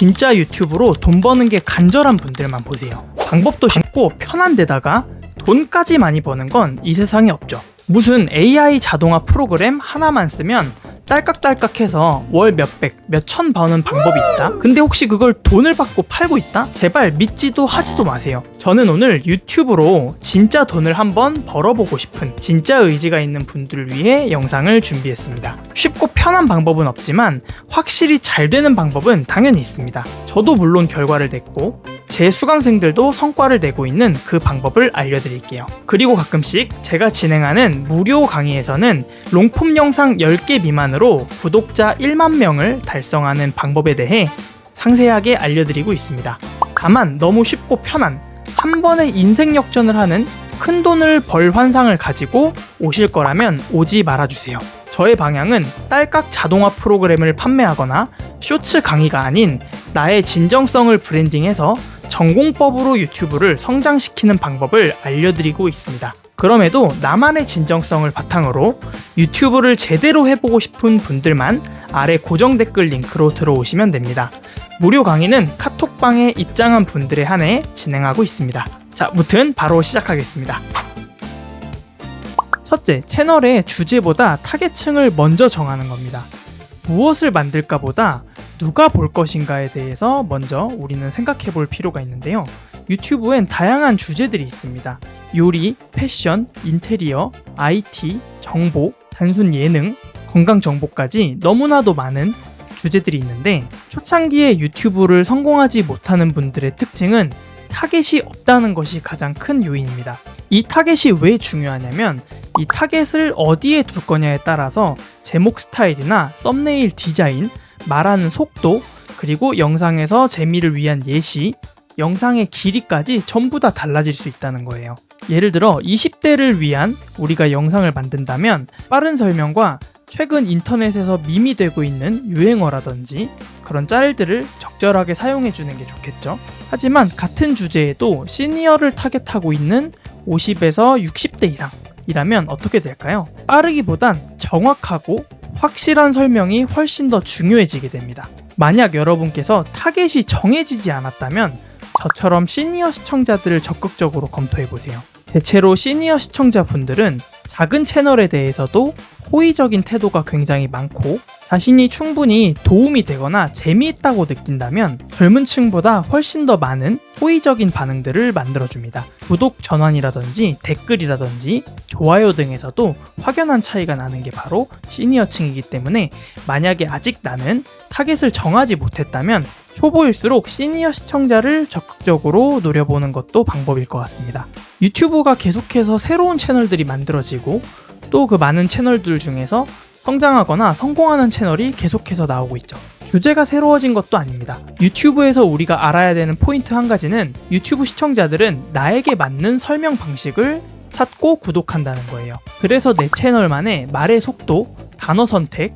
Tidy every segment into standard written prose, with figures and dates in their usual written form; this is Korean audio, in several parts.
진짜 유튜브로 돈 버는 게 간절한 분들만 보세요. 방법도 쉽고 편한 데다가 돈까지 많이 버는 건 이 세상에 없죠. 무슨 AI 자동화 프로그램 하나만 쓰면 딸깍딸깍해서 월 몇백, 몇천 버는 방법이 있다? 근데 혹시 그걸 돈을 받고 팔고 있다? 제발 믿지도 하지도 마세요. 저는 오늘 유튜브로 진짜 돈을 한번 벌어보고 싶은 진짜 의지가 있는 분들을 위해 영상을 준비했습니다. 쉽고 편한 방법은 없지만 확실히 잘 되는 방법은 당연히 있습니다. 저도 물론 결과를 냈고 제 수강생들도 성과를 내고 있는 그 방법을 알려드릴게요. 그리고 가끔씩 제가 진행하는 무료 강의에서는 롱폼 영상 10개 미만으로 구독자 1만 명을 달성하는 방법에 대해 상세하게 알려드리고 있습니다. 다만 너무 쉽고 편한 한 번에 인생 역전을 하는 큰 돈을 벌 환상을 가지고 오실 거라면 오지 말아주세요. 저의 방향은 딸깍 자동화 프로그램을 판매하거나 쇼츠 강의가 아닌 나의 진정성을 브랜딩해서 전공법으로 유튜브를 성장시키는 방법을 알려드리고 있습니다. 그럼에도 나만의 진정성을 바탕으로 유튜브를 제대로 해보고 싶은 분들만 아래 고정 댓글 링크로 들어오시면 됩니다. 무료 강의는 카톡방에 입장한 분들에 한해 진행하고 있습니다. 자, 무튼 바로 시작하겠습니다. 첫째, 채널의 주제보다 타겟층을 먼저 정하는 겁니다. 무엇을 만들까 보다 누가 볼 것인가에 대해서 먼저 우리는 생각해 볼 필요가 있는데요. 유튜브엔 다양한 주제들이 있습니다. 요리, 패션, 인테리어, IT, 정보, 단순 예능, 건강 정보까지 너무나도 많은 주제들이 있는데 초창기에 유튜브를 성공하지 못하는 분들의 특징은 타겟이 없다는 것이 가장 큰 요인입니다. 이 타겟이 왜 중요하냐면 이 타겟을 어디에 둘 거냐에 따라서 제목 스타일이나 썸네일 디자인, 말하는 속도, 그리고 영상에서 재미를 위한 예시, 영상의 길이까지 전부 다 달라질 수 있다는 거예요. 예를 들어 20대를 위한 우리가 영상을 만든다면 빠른 설명과 최근 인터넷에서 밈이 되고 있는 유행어라든지 그런 짤들을 적절하게 사용해 주는 게 좋겠죠. 하지만 같은 주제에도 시니어를 타겟하고 있는 50에서 60대 이상이라면 어떻게 될까요? 빠르기보단 정확하고 확실한 설명이 훨씬 더 중요해지게 됩니다. 만약 여러분께서 타겟이 정해지지 않았다면 저처럼 시니어 시청자들을 적극적으로 검토해보세요. 대체로 시니어 시청자분들은 작은 채널에 대해서도 호의적인 태도가 굉장히 많고 자신이 충분히 도움이 되거나 재미있다고 느낀다면 젊은 층보다 훨씬 더 많은 호의적인 반응들을 만들어줍니다. 구독 전환이라든지 댓글이라든지 좋아요 등에서도 확연한 차이가 나는 게 바로 시니어 층이기 때문에 만약에 아직 나는 타겟을 정하지 못했다면 초보일수록 시니어 시청자를 적극적으로 노려보는 것도 방법일 것 같습니다. 유튜브가 계속해서 새로운 채널들이 만들어지고 또 그 많은 채널들 중에서 성장하거나 성공하는 채널이 계속해서 나오고 있죠. 주제가 새로워진 것도 아닙니다. 유튜브에서 우리가 알아야 되는 포인트 한 가지는 유튜브 시청자들은 나에게 맞는 설명 방식을 찾고 구독한다는 거예요. 그래서 내 채널만의 말의 속도, 단어 선택,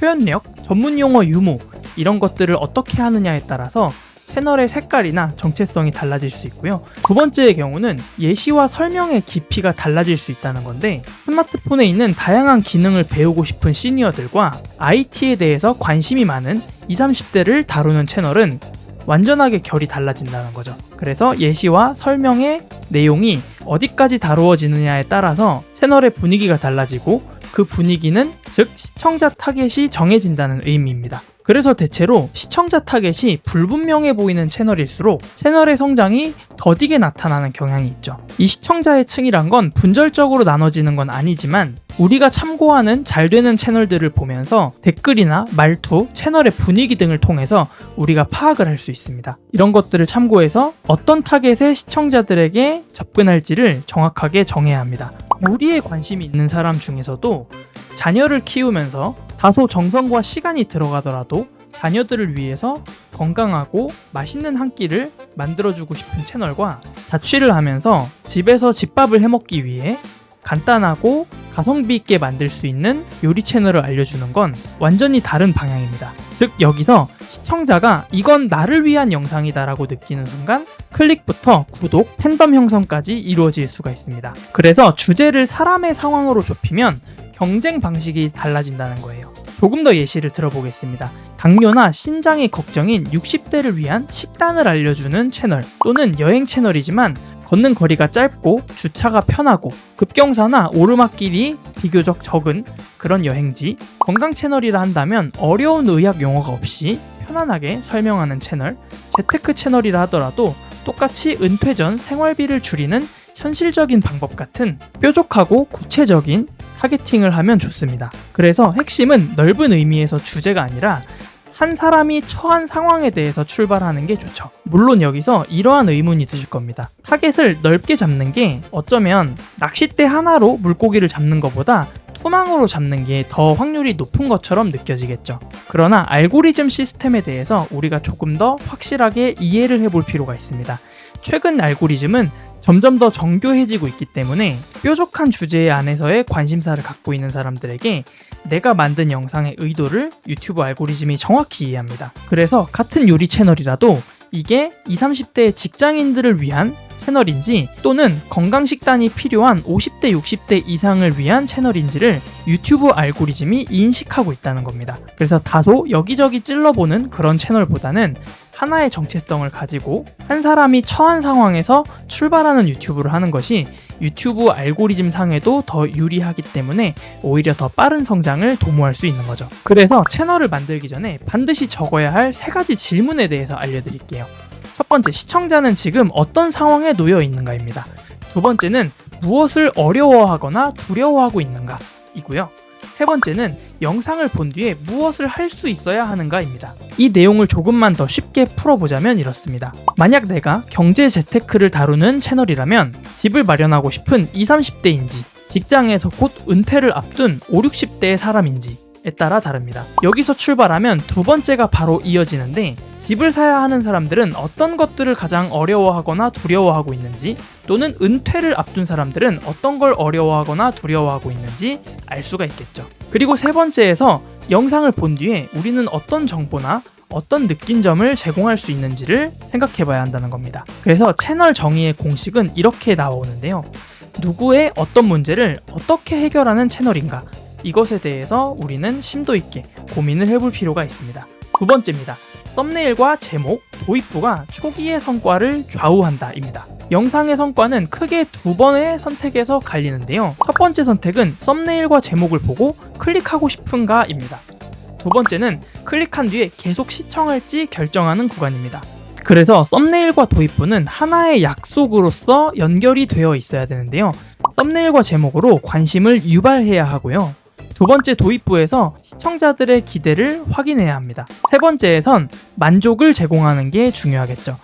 표현력, 전문 용어 유무 이런 것들을 어떻게 하느냐에 따라서 채널의 색깔이나 정체성이 달라질 수 있고요. 두 번째의 경우는 예시와 설명의 깊이가 달라질 수 있다는 건데 스마트폰에 있는 다양한 기능을 배우고 싶은 시니어들과 IT에 대해서 관심이 많은 20, 30대를 다루는 채널은 완전하게 결이 달라진다는 거죠. 그래서 예시와 설명의 내용이 어디까지 다루어지느냐에 따라서 채널의 분위기가 달라지고 그 분위기는 즉 시청자 타겟이 정해진다는 의미입니다. 그래서 대체로 시청자 타겟이 불분명해 보이는 채널일수록 채널의 성장이 더디게 나타나는 경향이 있죠. 이 시청자의 층이란 건 분절적으로 나눠지는 건 아니지만 우리가 참고하는 잘 되는 채널들을 보면서 댓글이나 말투, 채널의 분위기 등을 통해서 우리가 파악을 할 수 있습니다. 이런 것들을 참고해서 어떤 타겟의 시청자들에게 접근할지를 정확하게 정해야 합니다. 요리에 관심이 있는 사람 중에서도 자녀를 키우면서 다소 정성과 시간이 들어가더라도 자녀들을 위해서 건강하고 맛있는 한 끼를 만들어주고 싶은 채널과 자취를 하면서 집에서 집밥을 해먹기 위해 간단하고 가성비 있게 만들 수 있는 요리 채널을 알려주는 건 완전히 다른 방향입니다. 즉 여기서 시청자가 이건 나를 위한 영상이다 라고 느끼는 순간 클릭부터 구독, 팬덤 형성까지 이루어질 수가 있습니다. 그래서 주제를 사람의 상황으로 좁히면 경쟁 방식이 달라진다는 거예요. 조금 더 예시를 들어보겠습니다. 당뇨나 신장이 걱정인 60대를 위한 식단을 알려주는 채널, 또는 여행 채널이지만 걷는 거리가 짧고 주차가 편하고 급경사나 오르막길이 비교적 적은 그런 여행지, 건강 채널이라 한다면 어려운 의학 용어가 없이 편안하게 설명하는 채널, 재테크 채널이라 하더라도 똑같이 은퇴 전 생활비를 줄이는 현실적인 방법 같은 뾰족하고 구체적인 타겟팅을 하면 좋습니다. 그래서 핵심은 넓은 의미에서 주제가 아니라 한 사람이 처한 상황에 대해서 출발하는 게 좋죠. 물론 여기서 이러한 의문이 드실 겁니다. 타겟을 넓게 잡는 게 어쩌면 낚싯대 하나로 물고기를 잡는 것보다 투망으로 잡는 게 더 확률이 높은 것처럼 느껴지겠죠. 그러나 알고리즘 시스템에 대해서 우리가 조금 더 확실하게 이해를 해볼 필요가 있습니다. 최근 알고리즘은 점점 더 정교해지고 있기 때문에 뾰족한 주제 안에서의 관심사를 갖고 있는 사람들에게 내가 만든 영상의 의도를 유튜브 알고리즘이 정확히 이해합니다. 그래서 같은 요리 채널이라도 이게 20, 30대 직장인들을 위한 채널인지 또는 건강식단이 필요한 50대, 60대 이상을 위한 채널인지를 유튜브 알고리즘이 인식하고 있다는 겁니다. 그래서 다소 여기저기 찔러보는 그런 채널보다는 하나의 정체성을 가지고 한 사람이 처한 상황에서 출발하는 유튜브를 하는 것이 유튜브 알고리즘 상에도 더 유리하기 때문에 오히려 더 빠른 성장을 도모할 수 있는 거죠. 그래서 채널을 만들기 전에 반드시 적어야 할 3가지 질문에 대해서 알려드릴게요. 첫 번째, 시청자는 지금 어떤 상황에 놓여 있는가입니다. 두 번째는 무엇을 어려워하거나 두려워하고 있는가 이고요. 세 번째는 영상을 본 뒤에 무엇을 할 수 있어야 하는가입니다. 이 내용을 조금만 더 쉽게 풀어보자면 이렇습니다. 만약 내가 경제 재테크를 다루는 채널이라면 집을 마련하고 싶은 20, 30대인지 직장에서 곧 은퇴를 앞둔 5, 60대의 사람인지에 따라 다릅니다. 여기서 출발하면 두 번째가 바로 이어지는데 집을 사야 하는 사람들은 어떤 것들을 가장 어려워하거나 두려워하고 있는지 또는 은퇴를 앞둔 사람들은 어떤 걸 어려워하거나 두려워하고 있는지 알 수가 있겠죠. 그리고 세 번째에서 영상을 본 뒤에 우리는 어떤 정보나 어떤 느낀 점을 제공할 수 있는지를 생각해 봐야 한다는 겁니다. 그래서 채널 정의의 공식은 이렇게 나오는데요. 누구의 어떤 문제를 어떻게 해결하는 채널인가? 이것에 대해서 우리는 심도 있게 고민을 해볼 필요가 있습니다. 두 번째입니다. 썸네일과 제목, 도입부가 초기의 성과를 좌우한다 입니다. 영상의 성과는 크게 두 번의 선택에서 갈리는데요. 첫 번째 선택은 썸네일과 제목을 보고 클릭하고 싶은가 입니다. 두 번째는 클릭한 뒤에 계속 시청할지 결정하는 구간입니다. 그래서 썸네일과 도입부는 하나의 약속으로서 연결이 되어 있어야 되는데요. 썸네일과 제목으로 관심을 유발해야 하고요. 두 번째 도입부에서 시청자들의 기대를 확인해야 합니다. 세 번째에선 만족을 제공하는 게 중요하겠죠.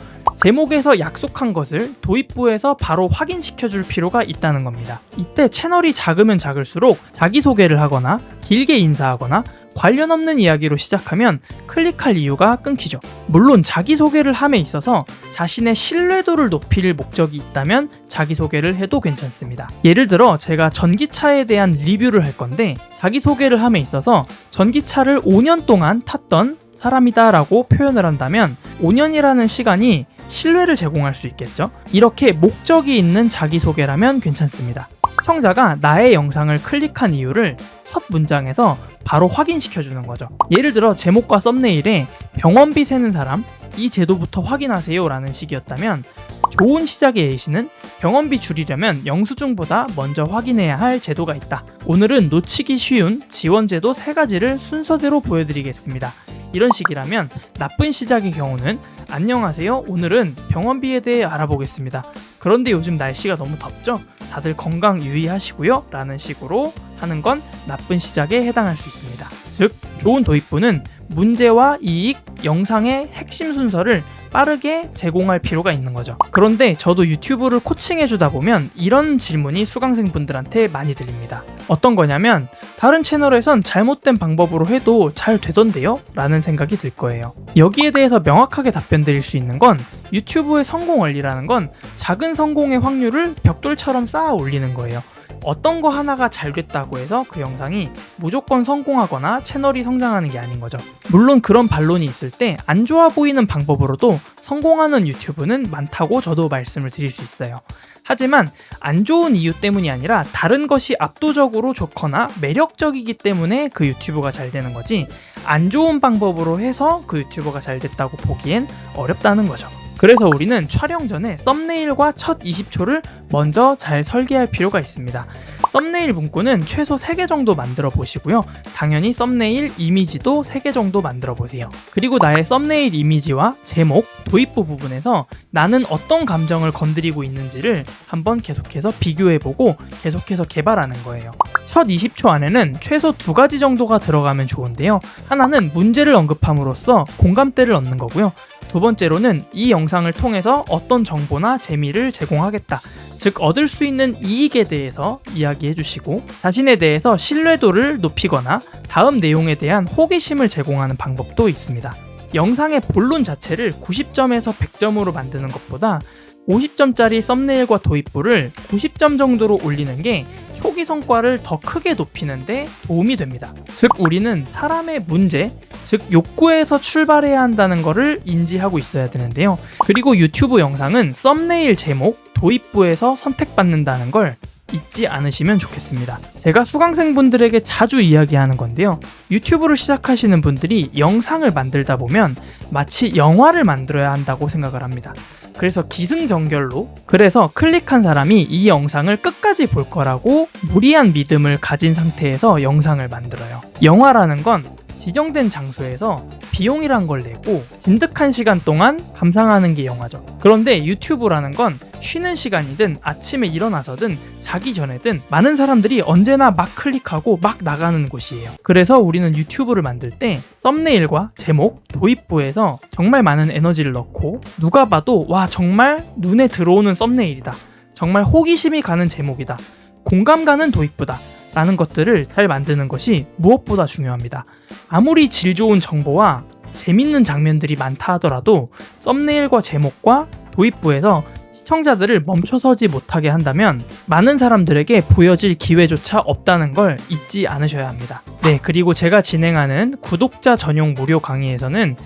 제목에서 약속한 것을 도입부에서 바로 확인시켜줄 필요가 있다는 겁니다. 이때 채널이 작으면 작을수록 자기소개를 하거나 길게 인사하거나 관련 없는 이야기로 시작하면 클릭할 이유가 끊기죠. 물론 자기소개를 함에 있어서 자신의 신뢰도를 높일 목적이 있다면 자기소개를 해도 괜찮습니다. 예를 들어 제가 전기차에 대한 리뷰를 할 건데 자기소개를 함에 있어서 전기차를 5년 동안 탔던 사람이다 라고 표현을 한다면 5년이라는 시간이 신뢰를 제공할 수 있겠죠. 이렇게 목적이 있는 자기소개라면 괜찮습니다. 시청자가 나의 영상을 클릭한 이유를 첫 문장에서 바로 확인시켜주는 거죠. 예를 들어 제목과 썸네일에 병원비 세는 사람, 이 제도부터 확인하세요 라는 식이었다면 좋은 시작의 예시는 병원비 줄이려면 영수증보다 먼저 확인해야 할 제도가 있다. 오늘은 놓치기 쉬운 지원제도 3가지를 순서대로 보여드리겠습니다. 이런 식이라면 나쁜 시작의 경우는 안녕하세요. 오늘은 병원비에 대해 알아보겠습니다. 그런데 요즘 날씨가 너무 덥죠? 다들 건강 유의하시고요. 라는 식으로 하는 건 나쁜 시작에 해당할 수 있습니다. 즉, 좋은 도입부는 문제와 이익, 영상의 핵심 순서를 빠르게 제공할 필요가 있는 거죠. 그런데 저도 유튜브를 코칭해주다 보면 이런 질문이 수강생분들한테 많이 들립니다. 어떤 거냐면 다른 채널에선 잘못된 방법으로 해도 잘 되던데요? 라는 생각이 들 거예요. 여기에 대해서 명확하게 답변 드릴 수 있는 건 유튜브의 성공 원리라는 건 작은 성공의 확률을 벽돌처럼 쌓아 올리는 거예요. 어떤 거 하나가 잘 됐다고 해서 그 영상이 무조건 성공하거나 채널이 성장하는 게 아닌 거죠. 물론 그런 반론이 있을 때 안 좋아 보이는 방법으로도 성공하는 유튜브는 많다고 저도 말씀을 드릴 수 있어요. 하지만 안 좋은 이유 때문이 아니라 다른 것이 압도적으로 좋거나 매력적이기 때문에 그 유튜브가 잘 되는 거지, 안 좋은 방법으로 해서 그 유튜버가 잘 됐다고 보기엔 어렵다는 거죠. 그래서 우리는 촬영 전에 썸네일과 첫 20초를 먼저 잘 설계할 필요가 있습니다. 썸네일 문구는 최소 3개 정도 만들어 보시고요. 당연히 썸네일 이미지도 3개 정도 만들어 보세요. 그리고 나의 썸네일 이미지와 제목, 도입부 부분에서 나는 어떤 감정을 건드리고 있는지를 한번 계속해서 비교해보고 계속해서 개발하는 거예요. 첫 20초 안에는 최소 2가지 정도가 들어가면 좋은데요. 하나는 문제를 언급함으로써 공감대를 얻는 거고요. 두 번째로는 이 영상을 통해서 어떤 정보나 재미를 제공하겠다, 즉 얻을 수 있는 이익에 대해서 이야기해 주시고, 자신에 대해서 신뢰도를 높이거나 다음 내용에 대한 호기심을 제공하는 방법도 있습니다. 영상의 본론 자체를 90점에서 100점으로 만드는 것보다 50점짜리 썸네일과 도입부를 90점 정도로 올리는 게 초기 성과를 더 크게 높이는데 도움이 됩니다. 즉 우리는 사람의 문제, 즉 욕구에서 출발해야 한다는 것을 인지하고 있어야 되는데요. 그리고 유튜브 영상은 썸네일 제목, 도입부에서 선택받는다는 걸 잊지 않으시면 좋겠습니다. 제가 수강생분들에게 자주 이야기하는 건데요. 유튜브를 시작하시는 분들이 영상을 만들다 보면 마치 영화를 만들어야 한다고 생각을 합니다. 그래서 기승전결로, 그래서 클릭한 사람이 이 영상을 끝까지 볼 거라고 무리한 믿음을 가진 상태에서 영상을 만들어요. 영화라는 건 지정된 장소에서 비용이란 걸 내고 진득한 시간 동안 감상하는 게 영화죠. 그런데 유튜브라는 건 쉬는 시간이든 아침에 일어나서든 자기 전에든 많은 사람들이 언제나 막 클릭하고 막 나가는 곳이에요. 그래서 우리는 유튜브를 만들 때 썸네일과 제목, 도입부에서 정말 많은 에너지를 넣고, 누가 봐도 와 정말 눈에 들어오는 썸네일이다, 정말 호기심이 가는 제목이다, 공감 가는 도입부다 라는 것들을 잘 만드는 것이 무엇보다 중요합니다. 아무리 질 좋은 정보와 재밌는 장면들이 많다 하더라도 썸네일과 제목과 도입부에서 시청자들을 멈춰서지 못하게 한다면 많은 사람들에게 보여질 기회조차 없다는 걸 잊지 않으셔야 합니다. 네, 그리고 제가 진행하는 구독자 전용 무료 강의에서는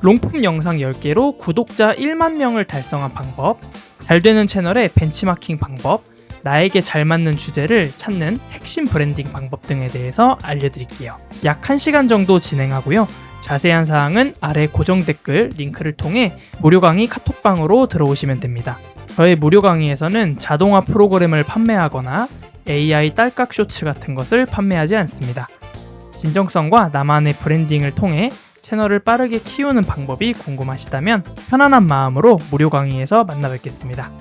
롱폼 영상 10개로 구독자 1만 명을 달성한 방법, 잘 되는 채널의 벤치마킹 방법, 나에게 잘 맞는 주제를 찾는 핵심 브랜딩 방법 등에 대해서 알려드릴게요. 약 1시간 정도 진행하고요. 자세한 사항은 아래 고정 댓글 링크를 통해 무료 강의 카톡방으로 들어오시면 됩니다. 저의 무료 강의에서는 자동화 프로그램을 판매하거나 AI 딸깍 쇼츠 같은 것을 판매하지 않습니다. 진정성과 나만의 브랜딩을 통해 채널을 빠르게 키우는 방법이 궁금하시다면 편안한 마음으로 무료 강의에서 만나 뵙겠습니다.